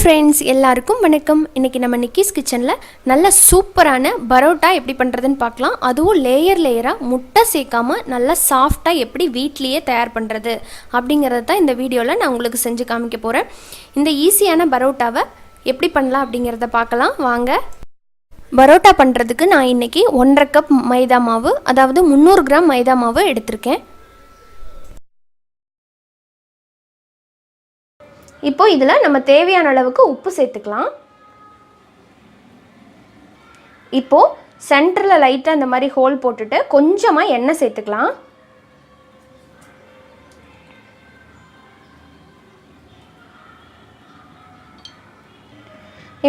Friends, எல்லாருக்கும் வணக்கம். இன்றைக்கி நம்ம நிக்கிஸ் கிச்சனில் நல்ல சூப்பரான பரோட்டா எப்படி பண்ணுறதுன்னு பார்க்கலாம். அதுவும் லேயராக முட்டை சேர்க்காமல் நல்லா சாஃப்டாக எப்படி வீட்லேயே தயார் பண்ணுறது அப்படிங்கிறது தான் இந்த வீடியோவில் நான் உங்களுக்கு செஞ்சு காமிக்க போகிறேன். இந்த ஈஸியான பரோட்டாவை எப்படி பண்ணலாம் அப்படிங்கிறத பார்க்கலாம் வாங்க. பரோட்டா பண்ணுறதுக்கு நான் இன்றைக்கி 1.5 கப் மைதா மாவு, அதாவது 300 கிராம் மைதா மாவு எடுத்திருக்கேன். இப்போ இதில் நம்ம தேவையான அளவுக்கு உப்பு சேர்த்துக்கலாம். இப்போது சென்டரில் லைட்டாக இந்த மாதிரி ஹோல் போட்டுட்டு கொஞ்சமாக எண்ணெய் சேர்த்துக்கலாம்.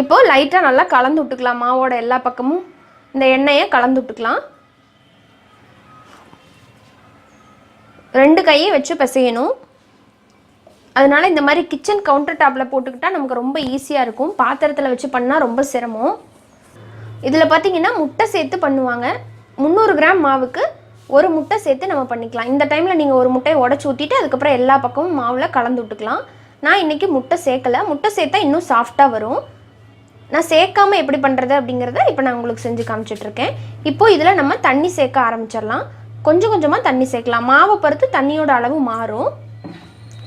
இப்போது லைட்டாக நல்லா கலந்து விட்டுக்கலாம். மாவோட எல்லா பக்கமும் இந்த எண்ணெயை கலந்து விட்டுக்கலாம். 2 கையை வச்சு பிசையணும். அதனால் இந்த மாதிரி கிச்சன் கவுண்டர் டாப்பில் போட்டுக்கிட்டால் நமக்கு ரொம்ப ஈஸியாக இருக்கும். பாத்திரத்தில் வச்சு பண்ணால் ரொம்ப சிரமம். இதில் பார்த்திங்கன்னா முட்டை சேர்த்து பண்ணுவாங்க. 300 கிராம் மாவுக்கு 1 முட்டை சேர்த்து நம்ம பண்ணிக்கலாம். இந்த டைமில் நீங்கள் 1 முட்டையை உடச்சி ஊற்றிட்டு அதுக்கப்புறம் எல்லா பக்கமும் மாவில் கலந்து விட்டுக்கலாம். நான் இன்றைக்கி முட்டை சேர்க்கலை. முட்டை சேர்த்தா இன்னும் சாஃப்டாக வரும். நான் சேர்க்காமல் எப்படி பண்ணுறது அப்படிங்கிறத இப்போ நான் உங்களுக்கு செஞ்சு காமிச்சிட்ருக்கேன். இப்போது இதில் நம்ம தண்ணி சேர்க்க ஆரம்பிச்சிடலாம். கொஞ்சம் கொஞ்சமாக தண்ணி சேர்க்கலாம். மாவை பொறுத்து தண்ணியோட அளவு மாறும்.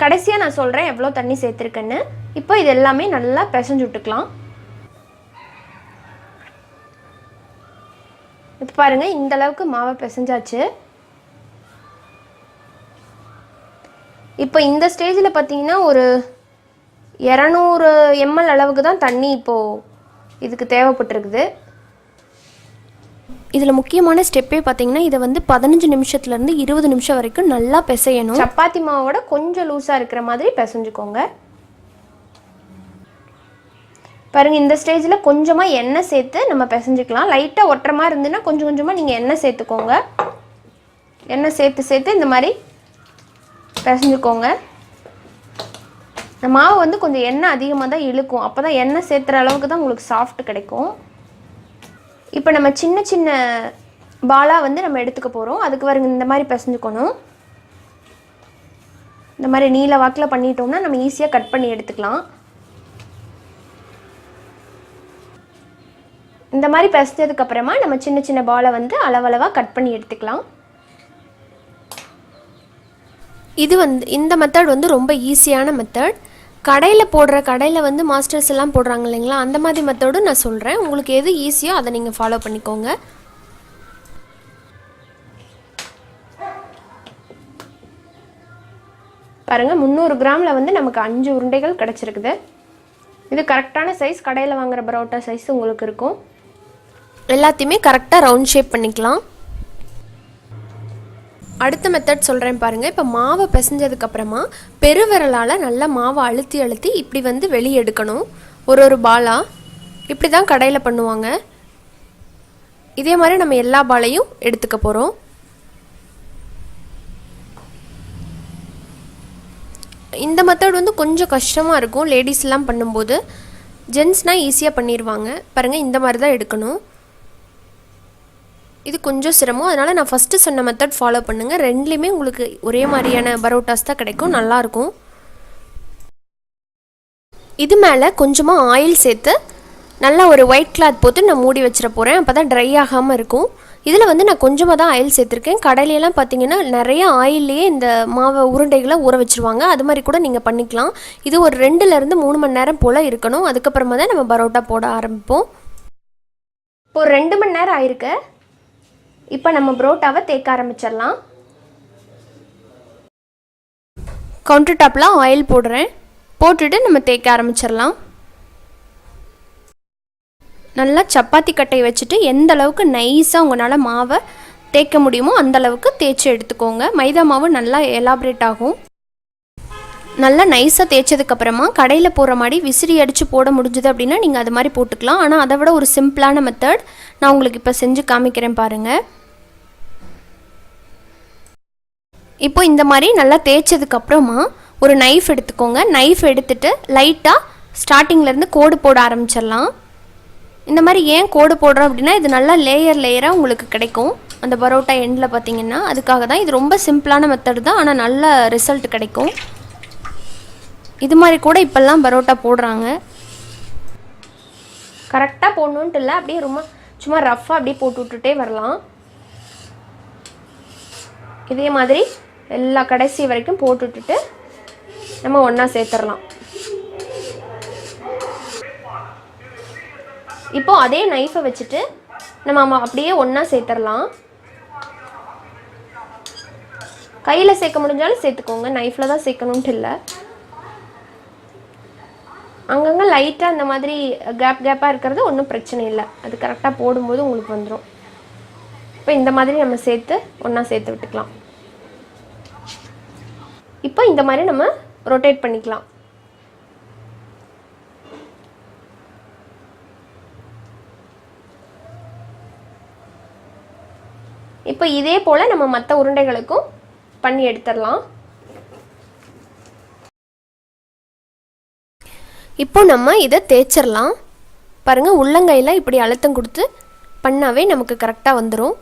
கடைசியாக நான் சொல்கிறேன் எவ்வளோ தண்ணி சேர்த்துருக்கேன்னு. இப்போ இது எல்லாமே நல்லா பிசைஞ்சு விட்டுக்கலாம். இப்போ பாருங்கள், இந்த அளவுக்கு மாவை பிசைஞ்சாச்சு. இப்போ இந்த ஸ்டேஜில் பார்த்தீங்கன்னா ஒரு 200 ml அளவுக்கு தான் தண்ணி இப்போது இதுக்கு தேவைப்பட்டிருக்குது. இதில் முக்கியமான ஸ்டெப்பே பார்த்தீங்கன்னா இதை 15 நிமிஷத்துலேருந்து 20 நிமிஷம் வரைக்கும் நல்லா பிசையணும். சப்பாத்தி மாவோட கொஞ்சம் லூஸாக இருக்கிற மாதிரி பிசைஞ்சுக்கோங்க. பாருங்கள், இந்த ஸ்டேஜில் கொஞ்சமாக எண்ணெய் சேர்த்து நம்ம பிசைஞ்சிக்கலாம். லைட்டாக ஒட்டுற மாதிரி இருந்துன்னா கொஞ்சம் கொஞ்சமாக நீங்கள் எண்ணெய் சேர்த்துக்கோங்க. எண்ணெய் சேர்த்து இந்த மாதிரி பிசைஞ்சுக்கோங்க. இந்த மாவு கொஞ்சம் எண்ணெய் அதிகமாக தான் இழுக்கும். அப்போ தான் எண்ணெய் சேர்த்துற அளவுக்கு தான் உங்களுக்கு சாஃப்ட் கிடைக்கும். இப்போ நம்ம சின்ன சின்ன பாலாக நம்ம எடுத்துக்க போகிறோம். அதுக்கு வருங்க இந்த மாதிரி பிசைஞ்சுக்கணும். இந்த மாதிரி நீல வாக்கில் பண்ணிட்டோம்னா நம்ம ஈஸியாக கட் பண்ணி எடுத்துக்கலாம். இந்த மாதிரி பிசைஞ்சதுக்கப்புறமா நம்ம சின்ன சின்ன பாலை அளவளவாக கட் பண்ணி எடுத்துக்கலாம். இது இந்த மெத்தட் ரொம்ப ஈஸியான மெத்தட். கடையில் மாஸ்டர்ஸ் எல்லாம் போடுறாங்க இல்லைங்களா, அந்த மாதிரி மெத்தடும் நான் சொல்கிறேன். உங்களுக்கு எது ஈஸியோ அதை நீங்கள் ஃபாலோ பண்ணிக்கோங்க. பாருங்கள், 300 கிராமில் நமக்கு 5 உருண்டைகள் கிடச்சிருக்குது. இது கரெக்டான சைஸ். கடையில் வாங்குகிற பரோட்டா சைஸ் உங்களுக்கு இருக்கும். எல்லாத்தையுமே கரெக்டாக ரவுண்ட் ஷேப் பண்ணிக்கலாம். அடுத்த மெத்தட் சொல்கிறேன் பாருங்கள். இப்போ மாவை பிசைஞ்சதுக்கப்புறமா பெருவிரலால் நல்லா மாவை அழுத்தி இப்படி வெளியே எடுக்கணும். ஒரு பாலாக இப்படி தான் கடையில் பண்ணுவாங்க. இதே மாதிரி நம்ம எல்லா பாலையும் எடுத்துக்க போகிறோம். இந்த மெத்தட் கொஞ்சம் கஷ்டமாக இருக்கும் லேடிஸ்லாம் பண்ணும்போது. ஜென்ட்ஸ்னால் ஈஸியாக பண்ணிடுவாங்க. பாருங்கள், இந்த மாதிரி தான் எடுக்கணும். இது கொஞ்சம் சிரமம். அதனால் நான் ஃபஸ்ட்டு சொன்ன மெத்தட் ஃபாலோ பண்ணுங்கள். ரெண்டுலேயுமே உங்களுக்கு ஒரே மாதிரியான பரோட்டாஸ் தான் கிடைக்கும், நல்லாயிருக்கும். இது மேலே கொஞ்சமாக ஆயில் சேர்த்து நல்லா ஒரு ஒயிட் கிளாத் போட்டு நான் மூடி வச்சிட போகிறேன். அப்போ தான் ட்ரை ஆகாமல் இருக்கும். இதில் நான் கொஞ்சமாக தான் ஆயில் சேர்த்துருக்கேன். கடையிலலாம் பார்த்தீங்கன்னா நிறைய ஆயில்லையே இந்த மாவை உருண்டைகளை ஊற வச்சுருவாங்க. அது மாதிரி கூட நீங்கள் பண்ணிக்கலாம். இது ஒரு 2லேருந்து 3 மணி நேரம் போல் இருக்கணும். அதுக்கப்புறமா தான் நம்ம பரோட்டா போட ஆரம்பிப்போம். இப்போ 2 மணி நேரம் ஆயிருக்கு. இப்போ நம்ம பரோட்டாவை தேய்க்க ஆரம்பிச்சிடலாம். கவுண்டர் டாப்பில் ஆயில் போடுறேன். போட்டுட்டு நம்ம தேய்க்க ஆரம்பிச்சிடலாம். நல்லா சப்பாத்தி கட்டையை வச்சுட்டு எந்த அளவுக்கு நைஸாக உங்களால் மாவை தேய்க்க முடியுமோ அந்த அளவுக்கு தேய்ச்சி எடுத்துக்கோங்க. மைதா மாவு நல்லா எலாபரேட் ஆகும். நல்லா நைஸாக தேய்ச்சதுக்கப்புறமா கடையில் போகிற மாதிரி விசிறி அடித்து போட முடிஞ்சுது அப்படின்னா நீங்கள் அது மாதிரி போட்டுக்கலாம். ஆனால் அதை விட ஒரு சிம்பிளான மெத்தட் நான் உங்களுக்கு இப்போ செஞ்சு காமிக்கிறேன் பாருங்கள். இப்போ இந்த மாதிரி நல்லா தேய்ச்சதுக்கப்புறமா ஒரு நைஃப் எடுத்துக்கோங்க. நைஃப் எடுத்துகிட்டு லைட்டாக ஸ்டார்டிங்லேருந்து கோடு போட ஆரம்பிச்சிடலாம். இந்த மாதிரி ஏன் கோடு போடுறோம் அப்படின்னா இது நல்லா லேயராக உங்களுக்கு கிடைக்கும் அந்த பரோட்டா எண்டில் பார்த்திங்கன்னா. அதுக்காக தான். இது ரொம்ப சிம்பிளான மெத்தட் தான், ஆனால் நல்ல ரிசல்ட் கிடைக்கும். இது மாதிரி கூட இப்போல்லாம் பரோட்டா போடுறாங்க. கரெக்டாக போடணுன்ட்டு இல்லை, அப்படியே ரொம்ப சும்மா ரஃப்பாக அப்படியே போட்டு விட்டுட்டே வரலாம். இதே மாதிரி எல்லா கடைசி வரைக்கும் போட்டு விட்டுட்டு நம்ம ஒன்றா சேர்த்துடலாம். இப்போது அதே நைஃபை வச்சுட்டு நம்ம அப்படியே ஒன்றா சேர்த்துடலாம். கையில் சேர்க்க முடிஞ்சாலும் சேர்த்துக்கோங்க, நைஃப்பில் தான் சேர்க்கணுன்ட்டு இல்லை. அங்கங்கே லைட்டாக அந்த மாதிரி கேப்பாக இருக்கிறது ஒன்றும் பிரச்சனை இல்லை, அது கரெக்டாக போடும்போது உங்களுக்கு வந்துடும். இப்போ இந்த மாதிரி நம்ம சேர்த்து ஒன்றா சேர்த்து விட்டுக்கலாம். இப்போ இந்த மாதிரி நம்ம ரொட்டேட் பண்ணிக்கலாம். இப்போ இதே போல் நம்ம மற்ற உருண்டைகளுக்கும் பண்ணி எடுத்துடலாம். இப்போ நம்ம இதை தேய்ச்சிடலாம். பாருங்கள், உள்ளங்கையில் இப்படி அழுத்தம் கொடுத்து பண்ணாவே நமக்கு கரெக்டாக வந்துடும்.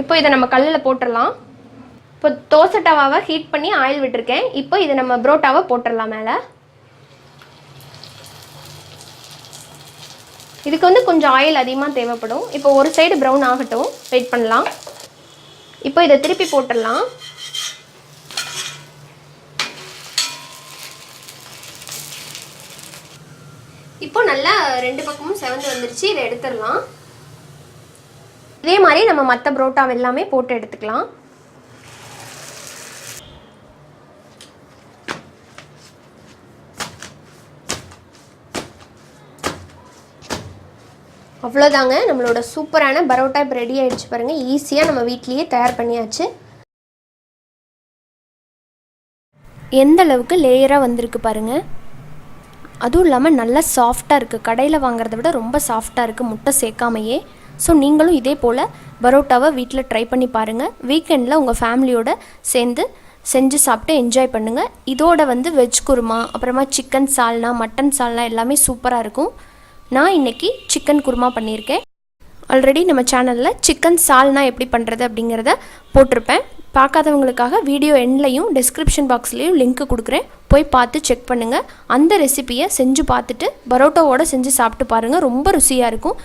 இப்போ இதை நம்ம கல்லில் போட்டுடலாம். இப்போ தோசை டவாவை ஹீட் பண்ணி ஆயில் விட்டுருக்கேன். இப்போ இதை நம்ம பரோட்டாவை போட்டுடலாம் மேலே. இதுக்கு வந்து கொஞ்சம் ஆயில் அதிகமாக தேவைப்படும். இப்போ ஒரு சைடு ப்ரௌன் ஆகட்டும், வெயிட் பண்ணலாம். இப்போ இதை திருப்பி போட்டுடலாம். இப்போ நல்லா 2 பக்கமும் செவந்து வந்துருச்சு. இதை எடுத்துடலாம். இதே மாதிரி நம்ம மற்ற பரோட்டா எல்லாமே போட்டு எடுத்துக்கலாம். அவ்வளோதாங்க, நம்மளோட சூப்பரான பரோட்டா இப்போ ரெடி ஆகிடுச்சு. பாருங்கள், ஈஸியாக நம்ம வீட்லேயே தயார் பண்ணியாச்சு. எந்த அளவுக்கு லேயராக வந்திருக்கு பாருங்கள். அதுவும் இல்லாமல் நல்லா சாஃப்டாக இருக்குது. கடையில் வாங்குறத விட ரொம்ப சாஃப்டாக இருக்குது, முட்டை சேர்க்காமையே. ஸோ நீங்களும் இதே போல் பரோட்டாவை வீட்டில் ட்ரை பண்ணி பாருங்கள். வீக்கெண்டில் உங்கள் ஃபேமிலியோடு சேர்ந்து செஞ்சு சாப்பிட்டு என்ஜாய் பண்ணுங்கள். இதோட வந்து வெஜ் குருமா, அப்புறமா சிக்கன் சால்னா, மட்டன் சால்னா எல்லாமே சூப்பராக இருக்கும். நான் இன்றைக்கி சிக்கன் குருமா பண்ணியிருக்கேன். ஆல்ரெடி நம்ம சேனலில் சிக்கன் சால்னா எப்படி பண்ணுறது அப்படிங்கிறத போட்டிருப்பேன். பார்க்காதவங்களுக்காக வீடியோ எண்ட்லையும் டிஸ்கிரிப்ஷன் பாக்ஸ்லேயும் லிங்க் கொடுக்குறேன், போய் பார்த்து செக் பண்ணுங்கள். அந்த ரெசிப்பியை செஞ்சு பார்த்துட்டு பரோட்டாவோடு செஞ்சு சாப்பிட்டு பாருங்கள், ரொம்ப ருசியாக இருக்கும்.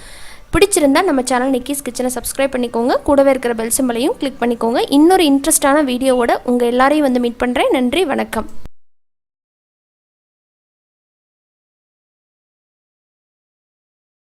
பிடிச்சிருந்தால் நம்ம சேனல் நிக்கிஸ் கிச்சனை சப்ஸ்கிரைப் பண்ணிக்கோங்க, கூடவே இருக்கிற பெல் சிம்பலையும் கிளிக் பண்ணிக்கோங்க. இன்னொரு இன்ட்ரெஸ்டான வீடியோவோட உங்கள் எல்லாரையும் வந்து மீட் பண்ணுறேன். நன்றி, வணக்கம்.